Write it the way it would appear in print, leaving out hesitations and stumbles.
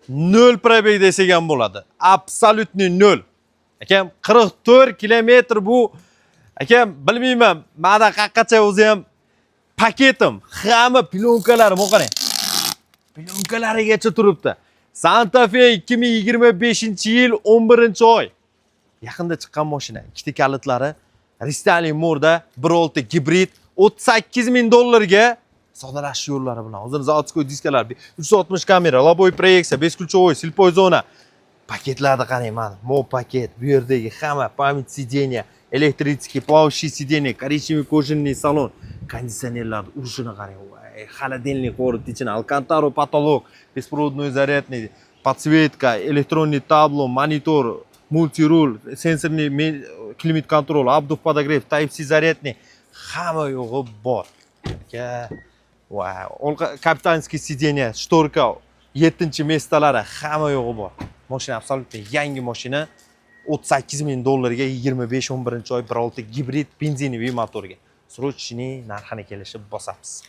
0 probeg desak ham bo'ladi. Absolutni 0. Akam 44 kilometr bu akam bilmayman, menda qaqqacha o'zi ham paketim, hamma plyonkalari qarang. Plyonkalarigacha turibdi. Santa Fe 2025-yil 11-oy. Yaqinda chiqqan mashina. Ikkita kalitlari Restyling More'da 1.6 gibrid $38,000 ga sodalash yo'llari bilan. Hozir заводской diskalar, 360 kamera, loboy proyeksiya, beskuluchovoy, silpoy zona. Paketlarda qarang mana. Mo paket, bu yerdagi hamma pamять сиденья, электрический плавающий сиденье, коричневый кожаный salon, konditsionerlarni urishini qarang. Холодильник qo'rib ichini, alcantara потолок, беспроводной зарядный, подсветка, электронный табло, монитор, multirul, sensorli klimat kontrol, обдув подогрев, Type-C зарядный, hamma yo'g'i bor. Wow, kapitanskiy сиденье, shtorka, 7-mestalari hamma yo'g'i bor. Mashina absolutно yangi mashina. $38,000 ga 25-11-oy 1.6 gibrid benzinoviy motorga. Srochniy narxini kelishib bosamiz.